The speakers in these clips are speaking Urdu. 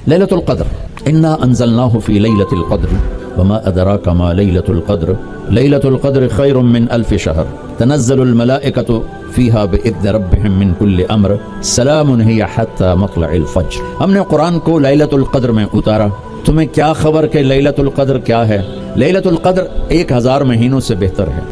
ليلة القدر إنا أنزلناه في ليلة القدر وما أدراك ما ليلة القدر ليلة القدر خير من 1000 شهر تنزل الملائكة فيها بإذن ربهم من كل أمر سلام هي حتى مطلع الفجر. ہم نے قرآن کو لیلۃ القدر میں اتارا. تمہیں کیا خبر کہ لیلۃ القدر کیا ہے؟ لیلۃ القدر 1000 مہینوں سے بہتر ہے.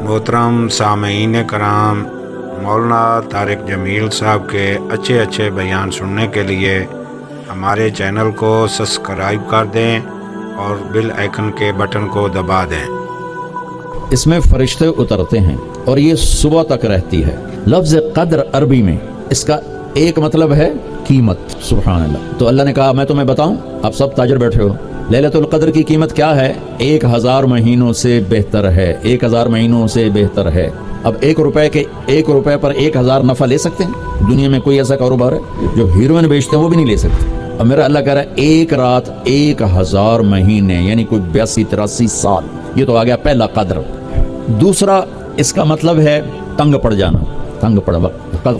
محترم سامعین کرام، مولانا طارق جمیل صاحب کے اچھے بیان سننے کے لیے ہمارے چینل کو سبسکرائب کر دیں اور بیل آئیکن کے بٹن کو دبا دیں. اس میں فرشتے اترتے ہیں اور یہ صبح تک رہتی ہے. لفظ قدر عربی میں اس کا ایک مطلب ہے قیمت. سبحان اللہ. تو اللہ نے کہا میں تمہیں بتاؤں، آپ سب تاجر بیٹھے ہو، لیلۃ القدر کی قیمت کیا ہے؟ 1000 مہینوں سے بہتر ہے. 1000 مہینوں سے بہتر ہے. اب 1 روپے پر 1000 نفع لے سکتے ہیں؟ دنیا میں کوئی ایسا کاروبار ہے؟ جو ہیروئن بیچتے ہیں وہ بھی نہیں لے سکتے. اب میرا اللہ کہہ رہا ہے ایک رات 1000 مہینے، یعنی کوئی 82-83 سال. یہ تو آ گیا پہلا قدر. دوسرا اس کا مطلب ہے تنگ پڑ جانا. تنگ پڑ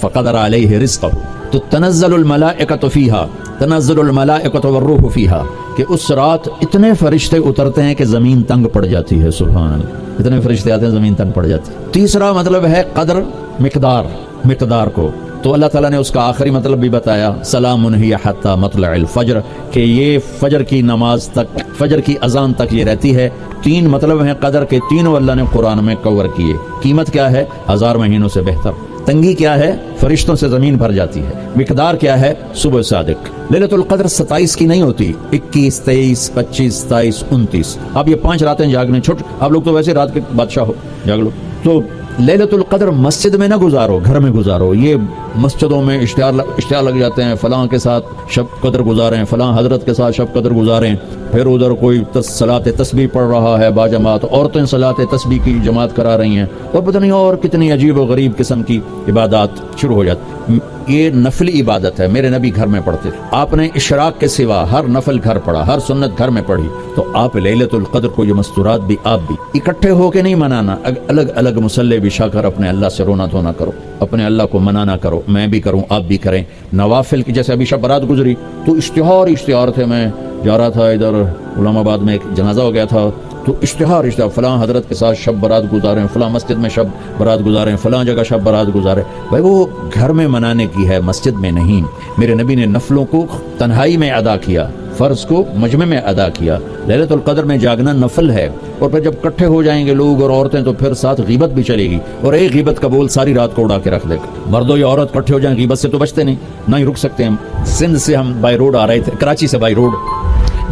فقدر علیہ رزقہ. تو تنزل الملائکۃ فیہا، تنزل الملائکۃ والروح فیہا، کہ اس رات اتنے فرشتے اترتے ہیں کہ زمین تنگ پڑ جاتی ہے. سبحان اللہ. اتنے فرشتے آتے ہیں زمین تنگ پڑ جاتی ہے. تیسرا مطلب ہے قدر، مقدار کو. تو اللہ تعالیٰ نے اس کا آخری مطلب بھی بتایا، سلام ہی حتی مطلع الفجر، کہ یہ فجر کی نماز تک، فجر کی اذان تک یہ رہتی ہے. 3 مطلب ہیں قدر کے، تینوں اللہ نے قرآن میں کور کیے. قیمت کیا ہے؟ 1000 مہینوں سے بہتر. تنگی کیا ہے؟ فرشتوں سے زمین بھر جاتی ہے. مقدار کیا ہے؟ صبح صادق. لیلۃ القدر 27 کی نہیں ہوتی، 21، 23، 25، 27، 29. آپ یہ 5 راتیں جاگنے چھوٹ. آپ لوگ تو ویسے رات کے بادشاہ ہو، جاگ لو. تو لیلۃ القدر مسجد میں نہ گزارو، گھر میں گزارو. یہ مسجدوں میں اشتہار لگ جاتے ہیں، فلاں کے ساتھ شب قدر گزاریں، فلاں حضرت کے ساتھ شب قدر گزاریں. پھر ادھر کوئی صلاۃ تسبیح پڑھ رہا ہے باجماعت، عورتیں صلاۃ تسبیح کی جماعت کرا رہی ہیں، اور پتہ نہیں اور کتنی عجیب و غریب قسم کی عبادات شروع ہو جاتی. یہ نفلی عبادت ہے. میرے نبی گھر میں پڑھتے تھے. آپ نے اشراق کے سوا ہر نفل گھر پڑھا، ہر سنت گھر میں پڑھی. تو آپ لیلۃ القدر کو یہ مستورات بھی آپ بھی اکٹھے ہو کے نہیں منانا، الگ الگ مصلی بچھا کر اپنے اللہ سے رونا دھونا کرو، اپنے اللہ کو منانا کرو. میں بھی کروں، آپ بھی کریں. نوافل کی جیسے ابھی شب برات گزری تو اشتہار تھے. میں جا رہا تھا ادھر علامہ آباد میں، ایک جنازہ ہو گیا تھا، تو اشتہار فلاں حضرت کے ساتھ شب برات گزاریں، فلاں مسجد میں شب برات گزاریں، فلاں جگہ شب برات گزاریں. بھائی وہ گھر میں منانے کی ہے، مسجد میں نہیں. میرے نبی نے نفلوں کو تنہائی میں ادا کیا، فرض کو مجمع میں ادا کیا. لیلۃ القدر میں جاگنا نفل ہے. اور پھر جب اکٹھے ہو جائیں گے لوگ اور عورتیں تو پھر ساتھ غیبت بھی چلے گی، اور ایک غیبت کا بول ساری رات کو اڑا کے رکھ دے گا. مردوں یا عورت اکٹھے ہو جائیں غیبت سے تو بچتے نہیں، نہ ہی رک سکتے. ہم سندھ سے ہم بائی روڈ آ رہے تھے، کراچی سے بائی روڈ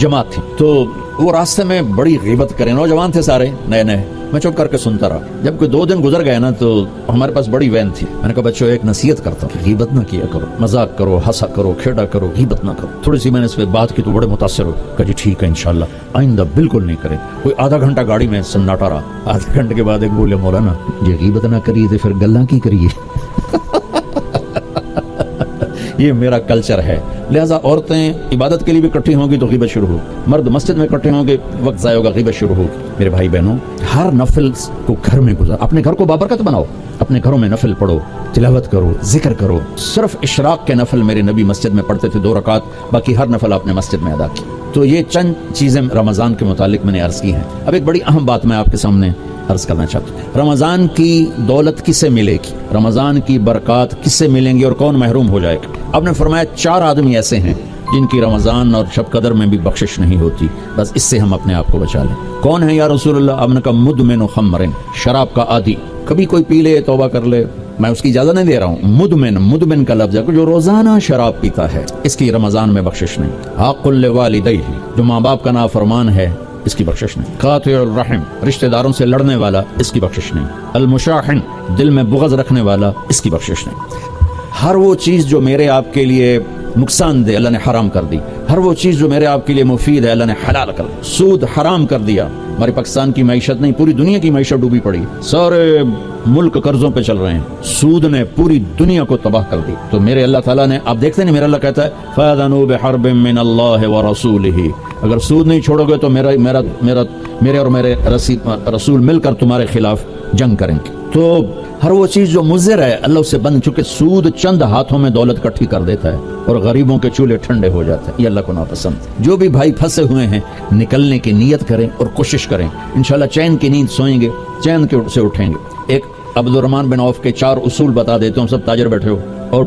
جماعت تھی، تو وہ راستے میں بڑی غیبت کریں. نوجوان تھے سارے نئے. میں چپ کر کے سنتا رہا. جب کوئی 2 دن گزر گئے نا تو ہمارے پاس بڑی وین تھی. میں نے کہا بچوں ایک نصیحت کرتا ہوں، غیبت نہ کیا کرو، مذاق کرو، ہنسا کرو، کھیڑا کرو، غیبت نہ کرو. تھوڑی سی میں نے اس پہ بات کی تو بڑے متاثر ہو. کہا جی ٹھیک ہے انشاءاللہ آئندہ بالکل نہیں کریں. کوئی آدھا گھنٹہ گاڑی میں سناٹا رہا. آدھے گھنٹے کے بعد ایک بولے مولانا یہ غیبت نہ کریے تو پھر گلاں کی کریے. یہ میرا کلچر ہے. لہٰذا عورتیں عبادت کے لیے بھی اکٹھی ہوں گی تو غیبت شروع ہو، مرد مسجد میں اکٹھے ہوں گے وقت ضائع ہوگا، غیبت شروع ہو. میرے بھائی بہنوں، ہر نفل کو گھر میں گزار. اپنے گھر کو بابرکت بناؤ، اپنے گھروں میں نفل پڑھو، تلاوت کرو، ذکر کرو. صرف اشراق کے نفل میرے نبی مسجد میں پڑھتے تھے 2 رکعت، باقی ہر نفل آپ نے مسجد میں ادا کی. تو یہ چند چیزیں رمضان کے متعلق میں نے عرض کی ہیں. اب ایک بڑی اہم بات میں آپ کے سامنے عرض کرنا چاہتا ہوں. رمضان کی دولت کس سے ملے گی؟ رمضان کی برکات کس سے ملیں گی اور کون محروم ہو جائے گا؟ آپ نے فرمایا 4 آدمی ایسے ہیں جن کی رمضان اور شب قدر میں بھی بخشش نہیں ہوتی. بس اس سے ہم اپنے آپ کو بچا لیں. کون ہے یا رسول اللہ؟ آپ نے کہا مدمن خمر، شراب کا عادی. کبھی کوئی پی لے توبہ کر لے، میں اس کی اجازت نہیں دے رہا ہوں. مدمن کا لفظ ہے جو روزانہ شراب پیتا ہے، اس کی رمضان میں بخشش نہیں. حق لوالدیہ، جو ماں باپ کا نافرمان ہے، اس کی بخشش نہیں. قاطع الرحم، رشتہ داروں سے لڑنے والا، اس کی بخشش نہیں. المشاحن، دل میں بغض رکھنے والا، اس کی بخشش نہیں. ہر وہ چیز جو میرے آپ کے لیے نقصان دہ اللہ نے حرام کر دی. ہر وہ چیز جو میرے آپ کے لیے مفید ہے اللہ نے حلال کر دی. سود حرام کر دیا. ہماری پاکستان کی معیشت نہیں، پوری دنیا کی معیشت ڈوبی پڑی. سارے ملک قرضوں پہ چل رہے ہیں. سود نے پوری دنیا کو تباہ کر دی. تو میرے اللہ تعالیٰ نے، آپ دیکھتے ہیں میرا اللہ کہتا ہے فَأَذَنُوا بِحَرْبٍ مِّنَ اللَّهِ وَرَسُولِهِ، اگر سود نہیں چھوڑو گے تو میرے اور میرے رسول مل کر تمہارے خلاف جنگ کریں گے. تو ہر وہ چیز جو مضر ہے اللہ سے بند، چونکہ سود چند ہاتھوں میں دولت اکٹھی کر دیتا ہے اور غریبوں کے چولہے ٹھنڈے ہو جاتے ہیں، یہ اللہ کو ناپسند۔ جو بھی بھائی پھنسے ہوئے ہیں نکلنے کی نیت کریں اور کوشش کریں، انشاءاللہ چین کی نیند سوئیں گے، چین کے سے اٹھیں گے۔ ایک عبد الرحمن بن عوف کے 4 اصول بتا دیتا ہوں، سب تاجر بیٹھے ہو، اور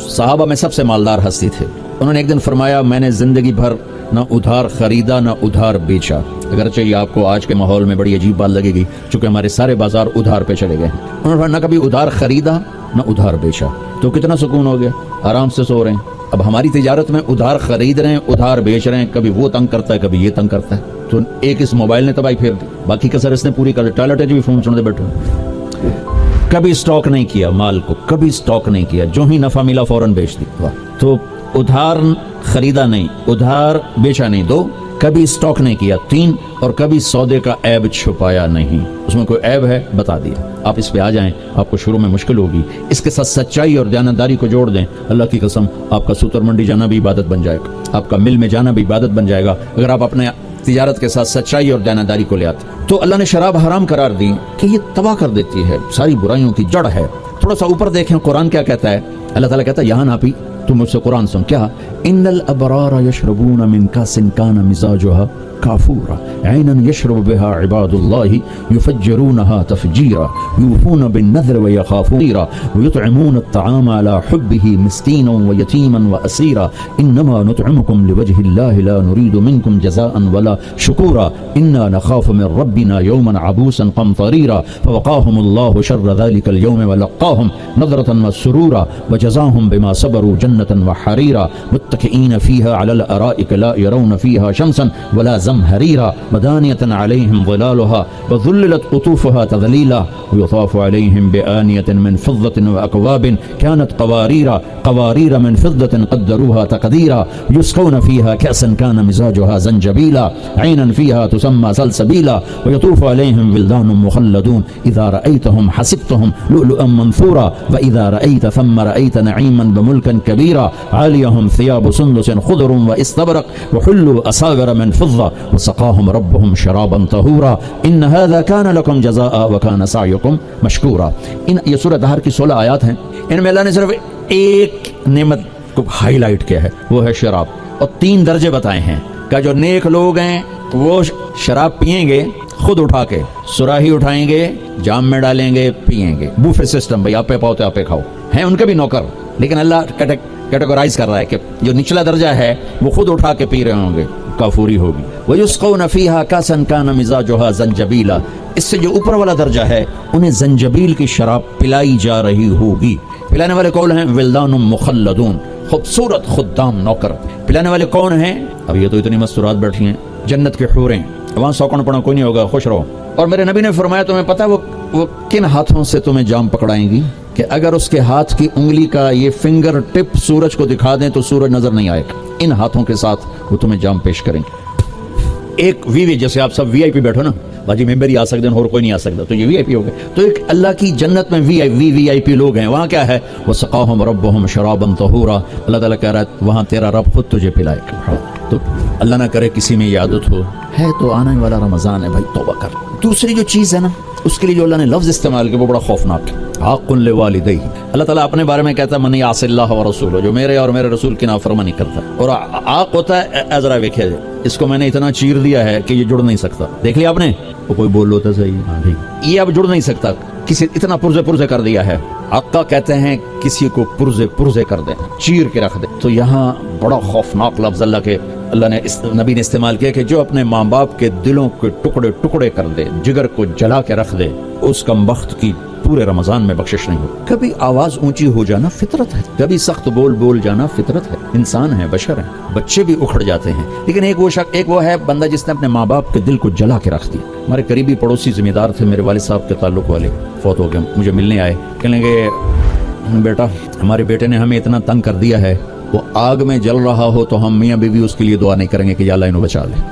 صحابہ میں سب سے مالدار ہستی تھے۔ انہوں نے ایک دن فرمایا میں نے زندگی بھر نہ ادھار خریدا نہ ادھار بیچا۔ اگرچہ یہ آپ کو آج کے ماحول میں بڑی عجیب بات لگے گی چونکہ ہمارے سارے بازار ادھار پہ چلے گئے ہیں۔ انہوں نے نہ کبھی ادھار خریدا نہ ادھار بیچا، تو کتنا سکون ہو گیا، آرام سے سو رہے ہیں۔ اب ہماری تجارت میں ادھار خرید رہے ہیں ادھار بیچ رہے ہیں، کبھی وہ تنگ کرتا ہے کبھی یہ تنگ کرتا ہے، تو ایک اس موبائل نے تباہی پھیر دی، باقی کا سر اس نے پوری کر دی، ٹوائلٹ بھی فون سنتے بیٹھے۔ کبھی سٹاک نہیں کیا مال کو، کبھی سٹاک نہیں کیا، جو ہی نفع ملا فوراً بیچ دی۔ تو ادھار خریدا نہیں، ادھار بیچا نہیں، 2 کبھی سٹاک نہیں کیا، 3 اور کبھی سودے کا عیب چھپایا نہیں۔ اس میں کوئی عیب ہے بتا دیا، آپ اس پہ آ جائیں، آپ کو شروع میں مشکل ہوگی، اس کے ساتھ سچائی اور دیانتداری کو جوڑ دیں، اللہ کی قسم آپ کا سوتر منڈی جانا بھی عبادت بن جائے گا، آپ کا مل میں جانا بھی عبادت بن جائے گا اگر آپ اپنے تجارت کے ساتھ سچائی اور دیانتداری کو لے آتے۔ تو اللہ نے شراب حرام قرار دی کہ یہ تباہ کر دیتی ہے، ساری برائیوں کی جڑ ہے۔ تھوڑا سا اوپر دیکھیں قرآن کیا کہتا ہے، اللہ تعالیٰ کہتا ہے یہاں نہ پی، تم مجھ سے قرآن سن، کیا ان الابرار یشربون من کاس کان مزاجها کافورا عینا یشرب بها عباد الله یفجرونها تفجیرا یوفون بالنذر ویخافون ویطعمون الطعام على حبه مسکینا ویتیما واسیرا انما نطعمکم لوجه الله لا نريد منکم جزاء ولا شکورا انا نخاف من ربنا یوما عبوسا قمطریرا فوقاهم الله شر ذلك اليوم ولقاهم نظرة وسرورا وجزاهم بما صبروا جنة وحريرا متكئين فيها على الأرائك لا يرون فيها شمسا ولا زمهريرا ودانية عليهم ظلالها وذللت قطوفها تذليلا ويطاف عليهم بآنية من فضة وأكواب كانت قوارير من فضة قدروها تقديرا يسقون فيها كأسا كان مزاجها زنجبيلا عينا فيها تسمى سلسبيلا ويطوف عليهم ولدان مخلدون إذا رأيتهم حسبتهم لؤلؤا منثورا وإذا رأيت ثم رأيت نعيما بملكا كبيرا عاليهم ثياب سندس خضر واستبرق وحلوا أساور من فضة وسقاهم ربهم شرابا طهورا إن هذا كان لكم جزاء وكان سعيكم مشكورا۔ یہ سورہ دہر کی 16 آیات ہیں، ان میں اللہ نے صرف ایک نعمت کو ہائی لائٹ کیا ہے، وہ ہے شراب، اور 3 درجے بتائے ہیں کہ جو نیک لوگ ہیں وہ شراب پیئیں گے خود اٹھا کے، سراہی اٹھائیں گے جام میں ڈالیں گے پیئیں گے، بوفے سسٹم، بھئی آپ پہ پاؤ تو آپ پہ کھاؤ، ہیں ان کے بھی نوکر، لیکن اللہ کیٹیگورائز کر رہا ہے کہ جو نچلا درجہ ہے وہ خود اٹھا کے پی رہے ہوں گے، کافوری ہوگی۔ وَيُسْقَوْنَ فِيهَا كَأْسًا كَانَ مِزَاجُهَا زَنْجَبِيلًا، اس سے جو اوپر والا درجہ ہے انہیں زنجبیل کی شراب پلائی جا رہی ہوگی۔ پلانے والے کون ہیں؟ ولدان مخلدون، خوبصورت خدام نوکر۔ پلانے والے کون ہیں؟ اب یہ تو اتنی مستورات بیٹھی ہیں، جنت کے حوریں، وہاں سوکن پڑا کوئی نہیں ہوگا، خوش رہو۔ اور میرے نبی نے فرمایا تمہیں پتہ وہ کن ہاتھوں سے تمہیں جام پکڑائیں گی کہ اگر اس کے ہاتھ کی انگلی کا یہ فنگر ٹپ سورج کو دکھا دیں تو سورج نظر نہیں آئے گا، ان ہاتھوں کے ساتھ وہ تمہیں جام پیش کریں گے۔ ایک وی جیسے آپ سب وی آئی پی بیٹھو نا، باجی ممبر ہی آ سکتے ہیں اور کوئی نہیں آ سکتا، تو یہ وی آئی پی ہو گئے۔ تو ایک اللہ کی جنت میں وی آئی پی لوگ ہیں، وہاں کیا ہے؟ وَسَقَاهُمْ رَبُّهُمْ شَرَابًا طَهُورًا، اللہ تعالیٰ کہہ رہا ہے وہاں تیرا رب خود تجھے پلائے گا۔ تو اللہ نہ کرے کسی میں یہ عادت ہو، ہے تو آنے والا رمضان ہے بھائی، توبہ کر۔ دوسری جو چیز ہے نا اس کے لیے جو اللہ نے لفظ استعمال کیا وہ بڑا خوفناک ہے، حق لوالدیہ۔ اللہ تعالیٰ اپنے بارے میں کہتا ہے من یعص اللہ ورسولہ، جو میرے اور میرے رسول کی نافرمانی کرتا ہے، اور عاق ہوتا ہے ذرا دیکھیے اس کو میں نے اتنا چیر دیا ہے کہ یہ جڑ نہیں سکتا، دیکھ لیا آپ نے، وہ کوئی بول لو تو صحیح، یہ اب جڑ نہیں سکتا، کسی اتنا پرزے کر دیا ہے۔ آقا کہتے ہیں کسی کو پرزے کر دیں، چیر کے رکھ دیں۔ تو یہاں بڑا خوفناک لفظ اللہ نے نبی نے استعمال کیا کہ جو اپنے ماں باپ کے دلوں کے ٹکڑے کر دے، جگر کو جلا کے رکھ دے، اس کا بخت کی پورے رمضان میں بخشش نہیں ہو۔ کبھی آواز اونچی ہو جانا فطرت ہے، کبھی سخت بول جانا فطرت ہے، انسان ہے، بشر ہیں، بچے بھی اکھڑ جاتے ہیں، لیکن ایک وہ ہے بندہ جس نے اپنے ماں باپ کے دل کو جلا کے رکھ دیا۔ ہمارے قریبی پڑوسی ذمہ دار تھے، میرے والد صاحب کے تعلق والے، فوت ہو گئے، مجھے ملنے آئے، کہنے لگے بیٹا ہمارے بیٹے نے ہمیں اتنا تنگ کر دیا ہے، وہ آگ میں جل رہا ہو تو ہم میاں بیوی اس کے لیے دعا نہیں کریں گے کہ یا اللہ انہوں بچا لے۔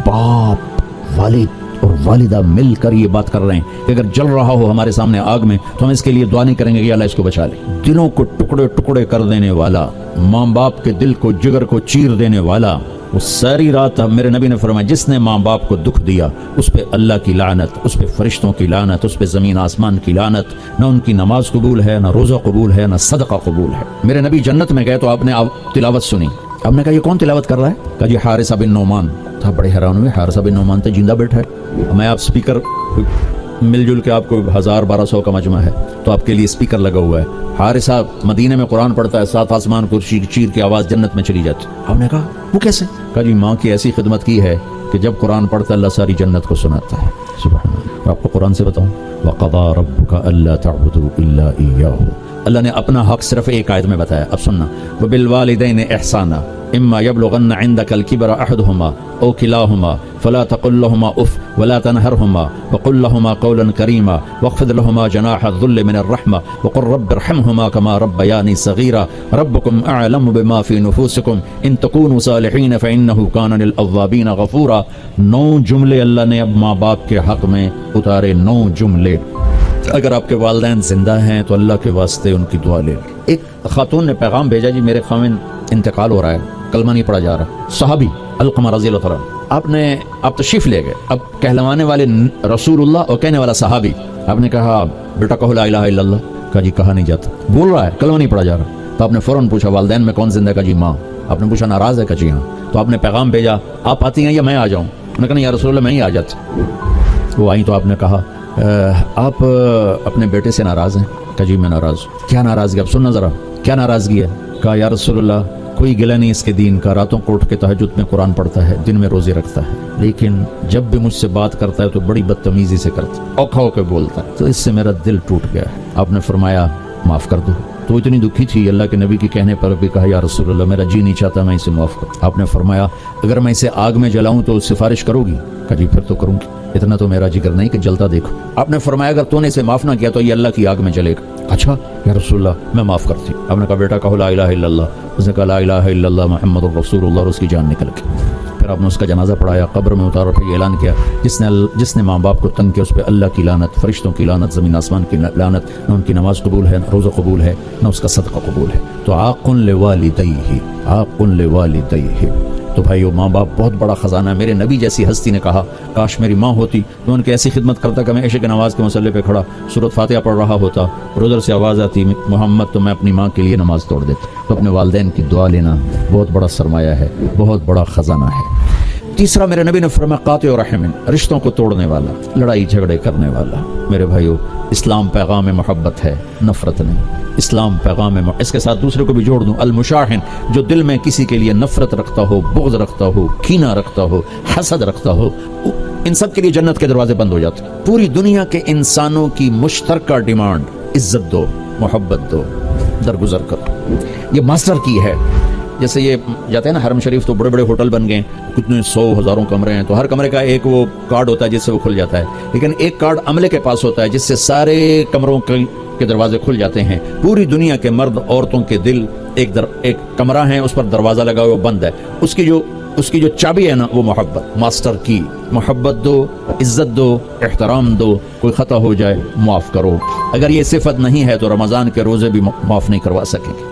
باپ والد اور والدہ مل کر یہ بات کر رہے ہیں کہ اگر جل رہا ہو ہمارے سامنے آگ میں تو ہم اس کے لیے دعا نہیں کریں گے کہ اللہ اس کو بچا لے۔ دلوں کو ٹکڑے ٹکڑے کر دینے والا، ماں باپ کے دل کو جگر کو چیر دینے والا، وہ ساری رات میرے نبی نے فرمایا جس نے ماں باپ کو دکھ دیا اس پہ اللہ کی لعنت، اس پہ فرشتوں کی لعنت، اس پہ زمین آسمان کی لعنت، نہ ان کی نماز قبول ہے، نہ روزہ قبول ہے، نہ صدقہ قبول ہے۔ میرے نبی جنت میں گئے تو آپ نے تلاوت سنی، آپ نے کہا یہ کون تلاوت کر رہا ہے؟ کہا جی حارثہ بن نعمان تھا۔ بڑے حیران ہوئے، حارثہ بن نعمان تو زندہ بیٹھا ہے۔ میں آپ سپیکر مل جل کے آپ کو 1000-1200 کا مجمع ہے تو آپ کے لیے سپیکر لگا ہوا ہے، حارثہ مدینے میں قرآن پڑھتا ہے، 7 آسمان کو چیر کے آواز جنت میں چلی جاتی۔ آپ نے کہا وہ کیسے؟ کہا جی ماں کی ایسی خدمت کی ہے کہ جب قرآن پڑھتا ہے اللہ ساری جنت کو سناتا ہے۔ سبحان اللہ۔ اور آپ کو قرآن سے بتاؤں، وَقَضَىٰ رَبُّكَ أَلَّا تَعْبُدُوا إِلَّا إِيَّاهُ، اللہ نے اپنا حق صرف ایک آیت میں بتایا۔ اب سننا، وَبِالْوَالِدَيْنِ إِحْسَانًا إِمَّا يَبْلُغَنَّ عِندَكَ الْكِبَرَ أَحَدُهُمَا أَوْ كِلَاهُمَا فَلَا تَقُل لَّهُمَا أُفٍّ وَلَا تَنْهَرْهُمَا وَقُل لَّهُمَا قَوْلًا كَرِيمًا وَاخْفِضْ لَهُمَا جَنَاحَ الذُّلِّ مِنَ الرَّحْمَةِ وَقُل رَّبِّ ارْحَمْهُمَا كَمَا رَبَّيَانِي صَغِيرًا رَبُّكُمْ أَعْلَمُ بِمَا فِي نُفُوسِكُمْ إِن تَكُونُوا صَالِحِينَ فَإِنَّهُ كَانَ لِلْأَوَّابِينَ غَفُورًا۔ 9 جملے اللہ نے اب ماں باپ کے حق میں اتارے، 9 جملے۔ اگر آپ کے والدین زندہ ہیں تو اللہ کے واسطے ان کی دعا لیں۔ ایک خاتون نے پیغام بھیجا، جی میرے خاوند انتقال ہو رہا ہے، کلمہ نہیں پڑھا جا رہا۔ صحابی علقمہ رضی اللہ عنہ، آپ تشریف لے گئے، اب کہلوانے والے رسول اللہ اور کہنے والا صحابی۔ آپ نے کہا بیٹا کہو لا الہ الا اللہ۔ کہا جی کہا نہیں جاتا، بول رہا ہے کلمہ نہیں پڑھا جا رہا۔ تو آپ نے فوراً پوچھا والدین میں کون زندہ؟ کہا جی ماں۔ آپ نے پوچھا ناراض ہے؟ کہا جی ہاں۔ تو آپ نے پیغام بھیجا آپ آتی ہیں یا میں آ جاؤں؟ انہوں نے کہا یا رسول اللہ میں ہی آ جاتی۔ وہ آئیں تو آپ نے کہا آپ اپنے بیٹے سے ناراض ہیں؟ کہا جی میں ناراض ہوں۔ کیا ناراضگی؟ اب سننا ذرا، کیا ناراضگی ہے؟ کہا یا رسول اللہ کوئی گلہ نہیں اس کے دین کا، راتوں کو اٹھ کے تہجد میں قرآن پڑھتا ہے، دن میں روزے رکھتا ہے، لیکن جب بھی مجھ سے بات کرتا ہے تو بڑی بدتمیزی سے کرتا ہے، اوکھا ہو کے بولتا ہے، تو اس سے میرا دل ٹوٹ گیا ہے۔ آپ نے فرمایا معاف کر دو۔ تو اتنی دکھی تھی، اللہ کے نبی کے کہنے پر بھی کہا یا رسول اللہ میرا جی نہیں چاہتا میں اسے معاف کروں۔ آپ نے فرمایا اگر میں اسے آگ میں جلاؤں تو سفارش کرو گی؟ کہا جی پھر تو کروں گی، اتنا تو میرا جگر نہیں کہ جلتا دیکھو۔ آپ نے فرمایا اگر تو نے اسے معاف نہ کیا تو یہ اللہ کی آگ میں جلے گا۔ اچھا یا رسول اللہ میں معاف کرتی ہوں۔ آپ نے کہا بیٹا کہو لا الہ الا اللہ۔ اس نے کہا لا الہ الا اللہ محمد الرسول اللہ، اور اس کی جان نکل گئی۔ پھر آپ نے اس کا جنازہ پڑھایا، قبر میں اتارا، پھر یہ اعلان کیا جس نے ماں باپ کو تنگ کیا اس پہ اللہ کی لعنت، فرشتوں کی لعنت، زمین آسمان کی لعنت، نہ ان کی نماز قبول ہے، نہ روزہ قبول ہے، نہ اس کا صدقہ قبول ہے۔ تو عاق لوالدیہ، عاق لوالدیہ۔ تو بھائیو ماں باپ بہت بڑا خزانہ ہے۔ میرے نبی جیسی ہستی نے کہا کاش میری ماں ہوتی تو ان کی ایسی خدمت کرتا کہ میں عشاء کی نماز کے مصلی پہ کھڑا سورۃ فاتحہ پڑھ رہا ہوتا اور ادھر سے آواز آتی محمد، تو میں اپنی ماں کے لیے نماز توڑ دیتا۔ تو اپنے والدین کی دعا لینا بہت بڑا سرمایہ ہے، بہت بڑا خزانہ ہے۔ تیسرا میرے نبی نے فرمایا قاطع رحم، رشتوں کو توڑنے والا، لڑائی جھگڑے کرنے والا۔ میرے بھائیو اسلام پیغام محبت ہے، نفرت نہیں۔ اسلام پیغام اس کے ساتھ دوسرے کو بھی جوڑ دوں، المشاحن، جو دل میں کسی کے لیے نفرت رکھتا ہو، بغض رکھتا ہو، کینہ رکھتا ہو، حسد رکھتا ہو، ان سب کے لیے جنت کے دروازے بند ہو جاتے ہیں۔ پوری دنیا کے انسانوں کی مشترکہ ڈیمانڈ عزت دو، محبت دو، درگزر کرو، یہ ماسٹر کی ہے۔ جیسے یہ جاتے ہیں نا حرم شریف تو بڑے بڑے ہوٹل بن گئے، کتنے 100 ہزاروں کمرے ہیں، تو ہر کمرے کا ایک وہ کارڈ ہوتا ہے جس سے وہ کھل جاتا ہے، لیکن ایک کارڈ عملے کے پاس ہوتا ہے جس سے سارے کمروں کے دروازے کھل جاتے ہیں۔ پوری دنیا کے مرد عورتوں کے دل ایک کمرہ ہے، اس پر دروازہ لگا ہوا بند ہے، اس کی جو چابی ہے نا وہ محبت، ماسٹر کی۔ محبت دو، عزت دو، احترام دو، کوئی خطا ہو جائے معاف کرو۔ اگر یہ صفت نہیں ہے تو رمضان کے روزے بھی معاف نہیں کروا سکیں گے۔